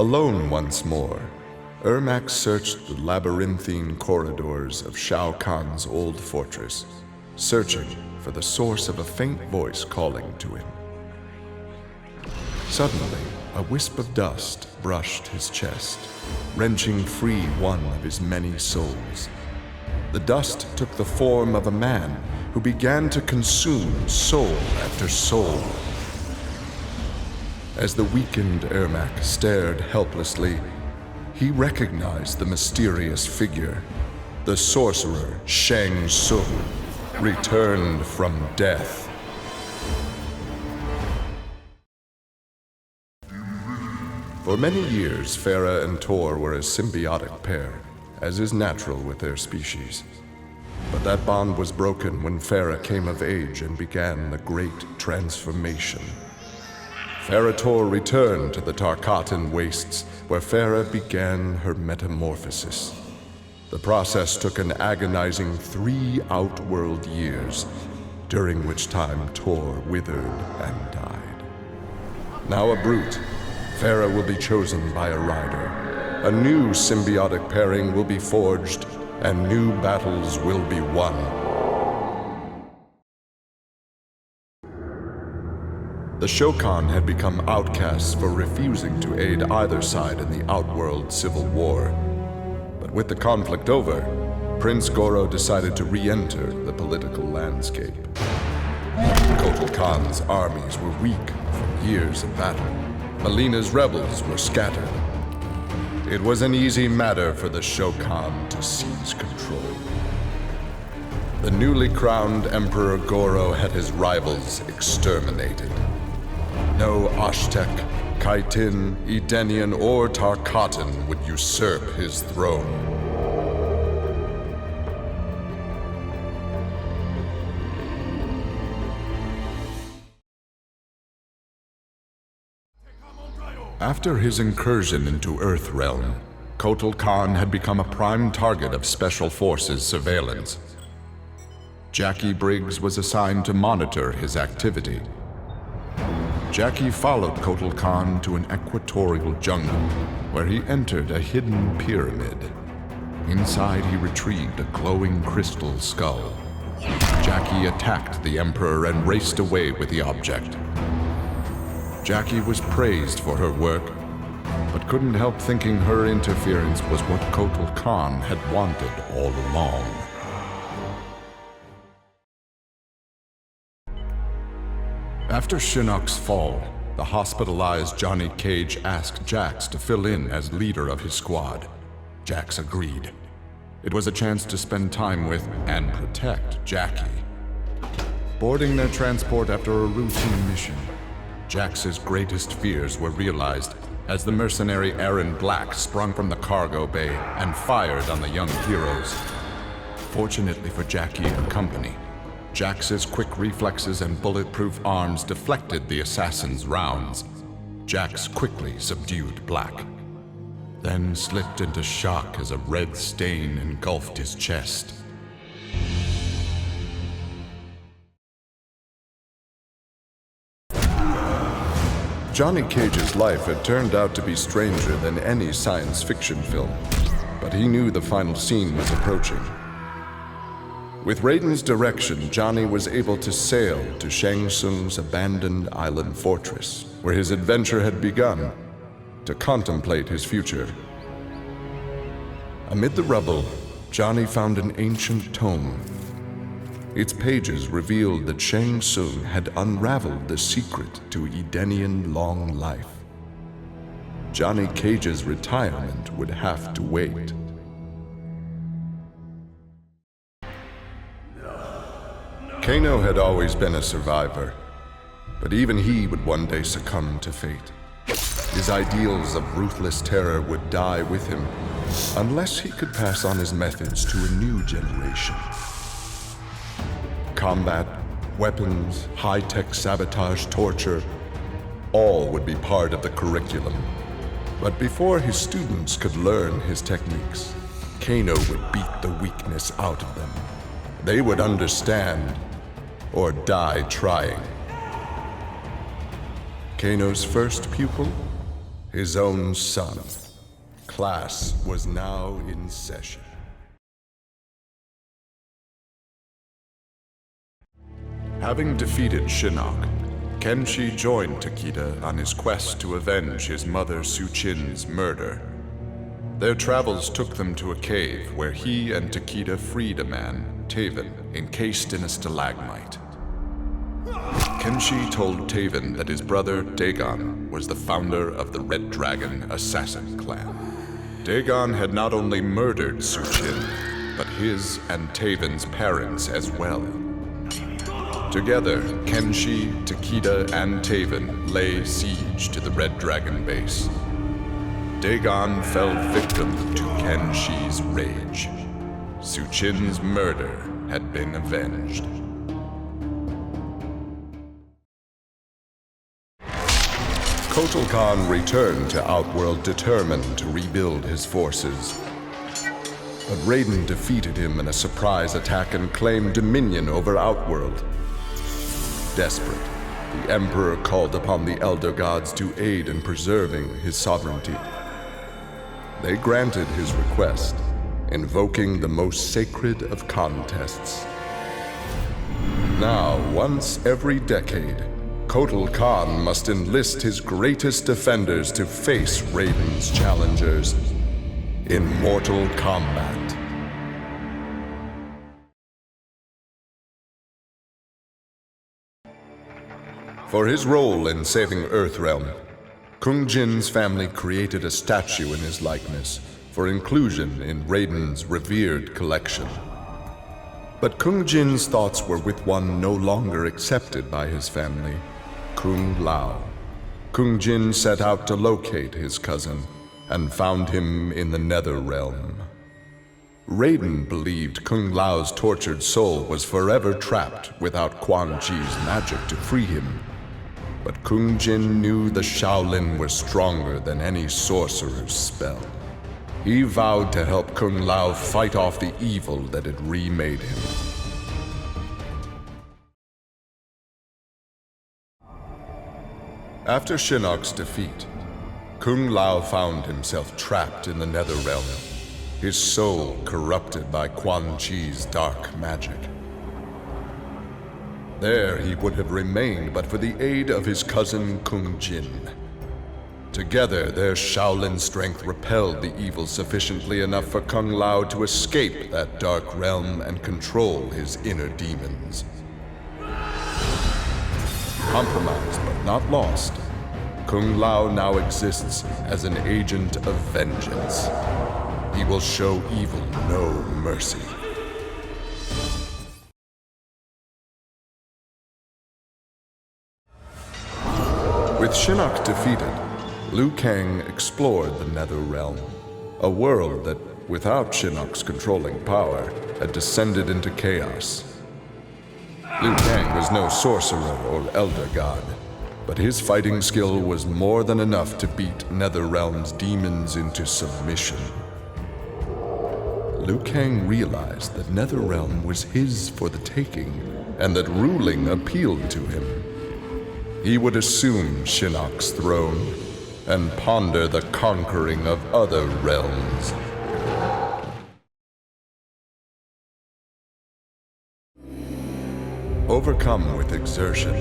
Alone once more, Ermac searched the labyrinthine corridors of Shao Kahn's old fortress, searching for the source of a faint voice calling to him. Suddenly, a wisp of dust brushed his chest, wrenching free one of his many souls. The dust took the form of a man who began to consume soul after soul. As the weakened Ermac stared helplessly, he recognized the mysterious figure. The sorcerer Shang Tsung, returned from death. For many years, Ferra and Torr were a symbiotic pair, as is natural with their species. But that bond was broken when Ferra came of age and began the Great Transformation. Ferra Torr returned to the Tarkatan wastes, where Ferra began her metamorphosis. The process took an agonizing 3 outworld years, during which time Torr withered and died. Now a brute, Ferra will be chosen by a rider. A new symbiotic pairing will be forged, and new battles will be won. The Shokan had become outcasts for refusing to aid either side in the Outworld civil war. But with the conflict over, Prince Goro decided to re-enter the political landscape. Kotal Kahn's armies were weak from years of battle. Mileena's rebels were scattered. It was an easy matter for the Shokan to seize control. The newly crowned Emperor Goro had his rivals exterminated. No Aztec, Khitan, Edenian, or Tarkatan would usurp his throne. After his incursion into Earthrealm, Kotal Kahn had become a prime target of Special Forces surveillance. Jacqui Briggs was assigned to monitor his activity. Jacqui followed Kotal Kahn to an equatorial jungle, where he entered a hidden pyramid. Inside, he retrieved a glowing crystal skull. Jacqui attacked the Emperor and raced away with the object. Jacqui was praised for her work, but couldn't help thinking her interference was what Kotal Kahn had wanted all along. After Shinnok's fall, the hospitalized Johnny Cage asked Jax to fill in as leader of his squad. Jax agreed. It was a chance to spend time with and protect Jacqui. Boarding their transport after a routine mission, Jax's greatest fears were realized as the mercenary Erron Black sprung from the cargo bay and fired on the young heroes. Fortunately for Jacqui and company, Jax's quick reflexes and bulletproof arms deflected the assassin's rounds. Jax quickly subdued Black, then slipped into shock as a red stain engulfed his chest. Johnny Cage's life had turned out to be stranger than any science fiction film, but he knew the final scene was approaching. With Raiden's direction, Johnny was able to sail to Shang Tsung's abandoned island fortress, where his adventure had begun, to contemplate his future. Amid the rubble, Johnny found an ancient tome. Its pages revealed that Shang Tsung had unraveled the secret to Edenian long life. Johnny Cage's retirement would have to wait. Kano had always been a survivor, but even he would one day succumb to fate. His ideals of ruthless terror would die with him, unless he could pass on his methods to a new generation. Combat, weapons, high-tech sabotage, torture, all would be part of the curriculum. But before his students could learn his techniques, Kano would beat the weakness out of them. They would understand, or die trying. Kano's first pupil? his own son. Class was now in session. Having defeated Shinnok, Kenshin joined Takeda on his quest to avenge his mother Su-chin's murder. Their travels took them to a cave where he and Takeda freed a man, Taven, encased in a stalagmite. Kenshin told Taven that his brother, Dagon, was the founder of the Red Dragon Assassin Clan. Dagon had not only murdered Su-chin, but his and Taven's parents as well. Together, Kenshin, Takeda, and Taven lay siege to the Red Dragon base. Dagon fell victim to Kenshin's rage. Su-chin's murder had been avenged. Kotal Kahn returned to Outworld determined to rebuild his forces. But Raiden defeated him in a surprise attack and claimed dominion over Outworld. Desperate, the Emperor called upon the Elder Gods to aid in preserving his sovereignty. They granted his request, invoking the most sacred of contests. Now, once every decade, Kotal Kahn must enlist his greatest defenders to face Raiden's challengers in mortal combat. For his role in saving Earthrealm, Kung Jin's family created a statue in his likeness for inclusion in Raiden's revered collection. But Kung Jin's thoughts were with one no longer accepted by his family, Kung Lao. Kung Jin set out to locate his cousin and found him in the Nether Realm. Raiden believed Kung Lao's tortured soul was forever trapped without Quan Chi's magic to free him. But Kung Jin knew the Shaolin was stronger than any sorcerer's spell. He vowed to help Kung Lao fight off the evil that had remade him. After Shinnok's defeat, Kung Lao found himself trapped in the Netherrealm, his soul corrupted by Quan Chi's dark magic. There he would have remained but for the aid of his cousin Kung Jin. Together, their Shaolin strength repelled the evil sufficiently enough for Kung Lao to escape that dark realm and control his inner demons. Compromised but not lost, Kung Lao now exists as an agent of vengeance. He will show evil no mercy. With Shinnok defeated, Liu Kang explored the Nether Realm, a world that, without Shinnok's controlling power, had descended into chaos. Liu Kang was no sorcerer or elder god, but his fighting skill was more than enough to beat Netherrealm's demons into submission. Liu Kang realized that Netherrealm was his for the taking, and that ruling appealed to him. He would assume Shinnok's throne and ponder the conquering of other realms. Overcome with exertion,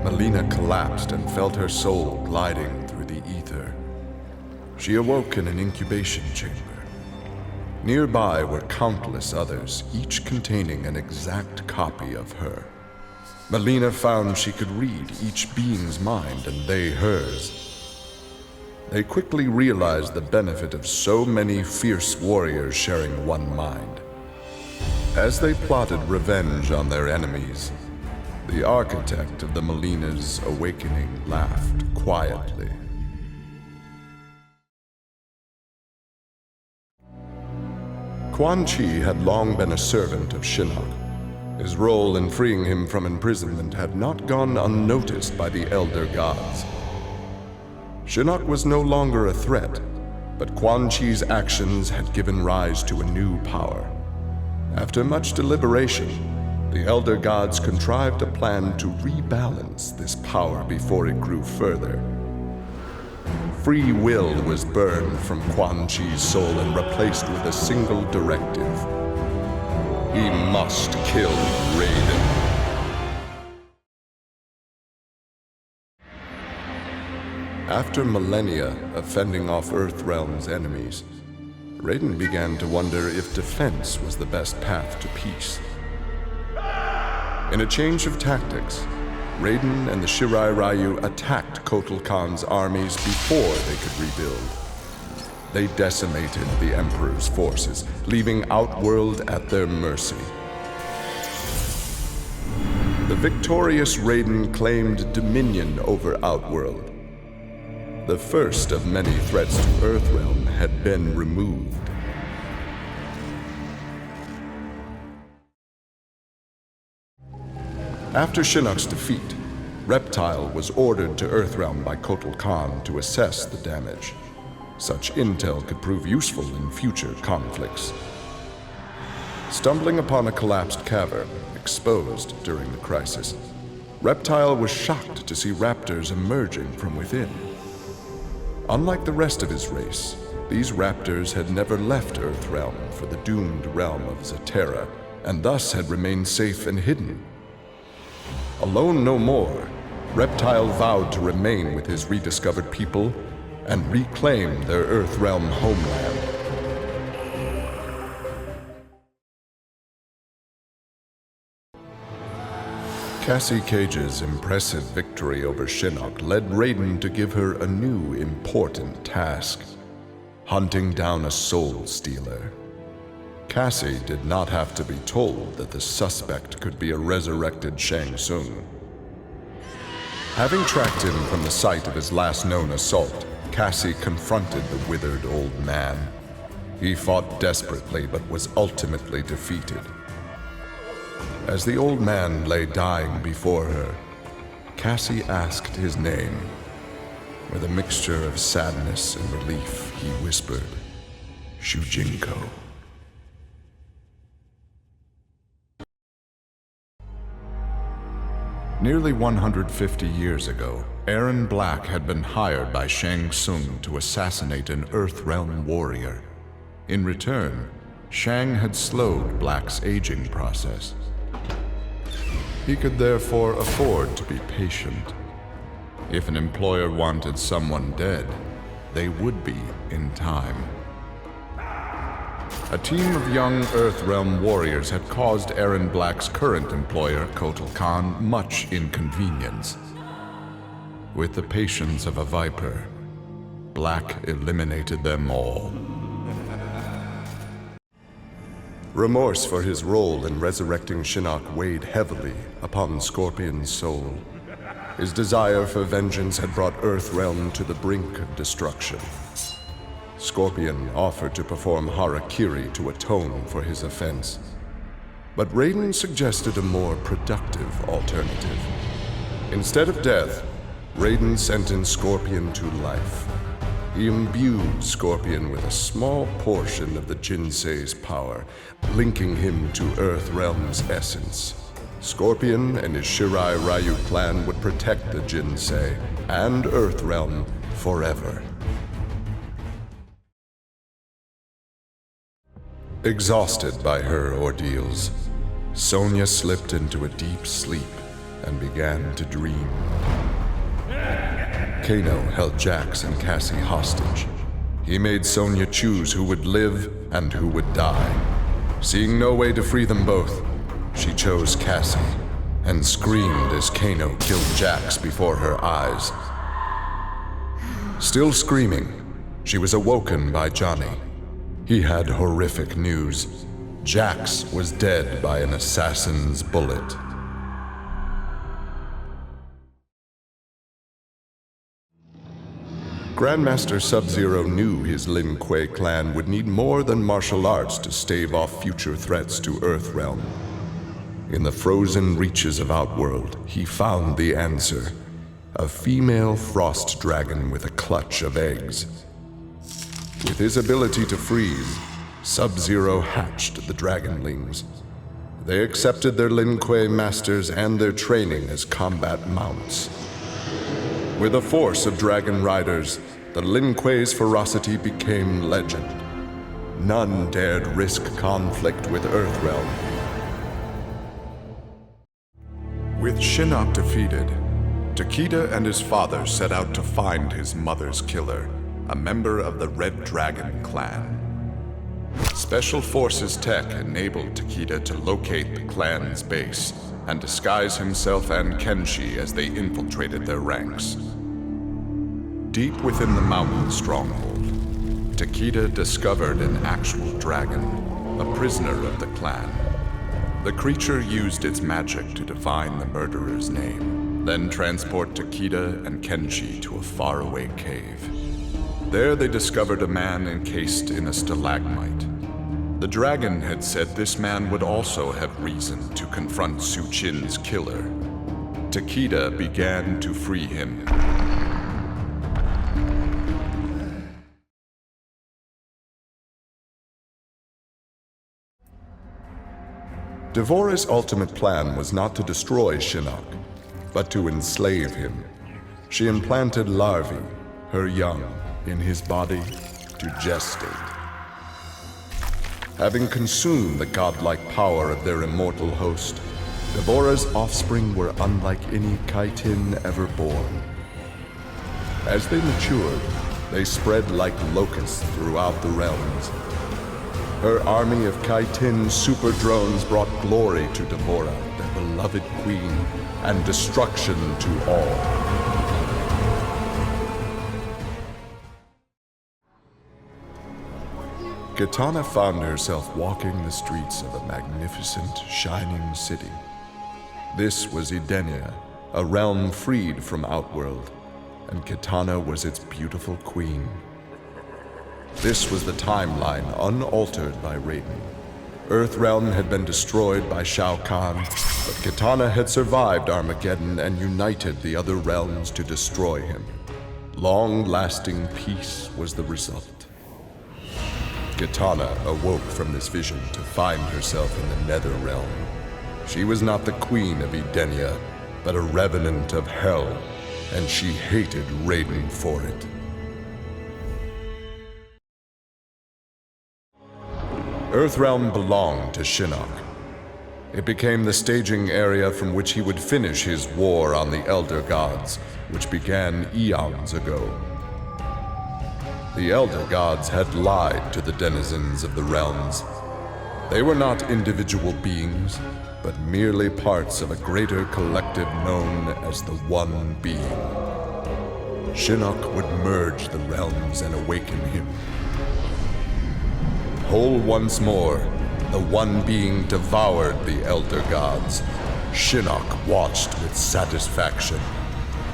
Mileena collapsed and felt her soul gliding through the ether. She awoke in an incubation chamber. Nearby were countless others, each containing an exact copy of her. Mileena found she could read each being's mind and they hers. They quickly realized the benefit of so many fierce warriors sharing one mind. As they plotted revenge on their enemies, the architect of the Mileena's awakening laughed quietly. Quan Chi had long been a servant of Shinnok. His role in freeing him from imprisonment had not gone unnoticed by the Elder Gods. Shinnok was no longer a threat, but Quan Chi's actions had given rise to a new power. After much deliberation, the Elder Gods contrived a plan to rebalance this power before it grew further. free will was burned from Quan Chi's soul and replaced with a single directive. He must kill Raiden. After millennia of fending off Earthrealm's enemies, Raiden began to wonder if defense was the best path to peace. In a change of tactics, Raiden and the Shirai Ryu attacked Kotal Khan's armies before they could rebuild. They decimated the Emperor's forces, leaving Outworld at their mercy. The victorious Raiden claimed dominion over Outworld. The first of many threats to Earthrealm had been removed. After Shinnok's defeat, Reptile was ordered to Earthrealm by Kotal Khan to assess the damage. Such intel could prove useful in future conflicts. Stumbling upon a collapsed cavern, exposed during the crisis, Reptile was shocked to see raptors emerging from within. Unlike the rest of his race, these raptors had never left Earthrealm for the doomed realm of Zaterra, and thus had remained safe and hidden. Alone no more, Reptile vowed to remain with his rediscovered people and reclaim their Earthrealm homeland. Cassie Cage's impressive victory over Shinnok led Raiden to give her a new important task: hunting down a soul stealer. Cassie did not have to be told that the suspect could be a resurrected Shang Tsung. Having tracked him from the site of his last known assault, Cassie confronted the withered old man. He fought desperately but was ultimately defeated. As the old man lay dying before her, Cassie asked his name. With a mixture of sadness and relief, he whispered, "Shujinko." Nearly 150 years ago, Erron Black had been hired by Shang Tsung to assassinate an Earthrealm warrior. In return, Shang had slowed Black's aging process. He could therefore afford to be patient. If an employer wanted someone dead, they would be in time. A team of young Earthrealm warriors had caused Erron Black's current employer, Kotal Khan, much inconvenience. With the patience of a viper, Black eliminated them all. Remorse for his role in resurrecting Shinnok weighed heavily upon Skorpion's soul. His desire for vengeance had brought Earthrealm to the brink of destruction. Skorpion offered to perform harakiri to atone for his offense. But Raiden suggested a more productive alternative. Instead of death, Raiden sentenced Skorpion to life. He imbued Skorpion with a small portion of the Jinsei's power, linking him to Earthrealm's essence. Skorpion and his Shirai Ryu clan would protect the Jinsei and Earthrealm forever. Exhausted by her ordeals, Sonya slipped into a deep sleep and began to dream. Kano held Jax and Cassie hostage. He made Sonya choose who would live and who would die. Seeing no way to free them both, she chose Cassie and screamed as Kano killed Jax before her eyes. Still screaming, she was awoken by Jhonny. He had horrific news. Jax was dead by an assassin's bullet. Grandmaster Sub-Zero knew his Lin Kuei clan would need more than martial arts to stave off future threats to Earthrealm. In the frozen reaches of Outworld, he found the answer: a female frost dragon with a clutch of eggs. With his ability to freeze, Sub-Zero hatched the dragonlings. They accepted their Lin Kuei masters and their training as combat mounts. With a force of dragon riders, the Lin Kuei's ferocity became legend. None dared risk conflict with Earthrealm. With Shinnok defeated, Takeda and his father set out to find his mother's killer, a member of the Red Dragon clan. Special Forces tech enabled Takeda to locate the clan's base and disguise himself and Kenshin as they infiltrated their ranks. Deep within the mountain stronghold, Takeda discovered an actual dragon, a prisoner of the clan. The creature used its magic to divine the murderer's name, then transport Takeda and Kenshin to a faraway cave. There they discovered a man encased in a stalagmite. The dragon had said this man would also have reason to confront Su Qin's killer. Takeda began to free him. Devorah's ultimate plan was not to destroy Shinnok, but to enslave him. She implanted larvae, her young, in his body to gestate. Having consumed the godlike power of their immortal host, Devorah's offspring were unlike any Kaitin ever born. As they matured, they spread like locusts throughout the realms. Her army of Kaitin super drones brought glory to Devorah, their beloved queen, and destruction to all. Kitana found herself walking the streets of a magnificent, shining city. This was Endiing, a realm freed from Outworld, and Kitana was its beautiful queen. This was the timeline unaltered by Raiden. Earthrealm had been destroyed by Shao Kahn, but Kitana had survived Armageddon and united the other realms to destroy him. Long-lasting peace was the result. Kitana awoke from this vision to find herself in the Nether Realm. She was not the queen of Endiing, but a revenant of hell, and she hated Raiden for it. Earthrealm belonged to Shinnok. It became the staging area from which he would finish his war on the Elder Gods, which began eons ago. The Elder Gods had lied to the denizens of the realms. They were not individual beings, but merely parts of a greater collective known as the One Being. Shinnok would merge the realms and awaken him. Whole once more, the One Being devoured the Elder Gods. Shinnok watched with satisfaction.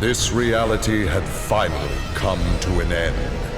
This reality had finally come to an end.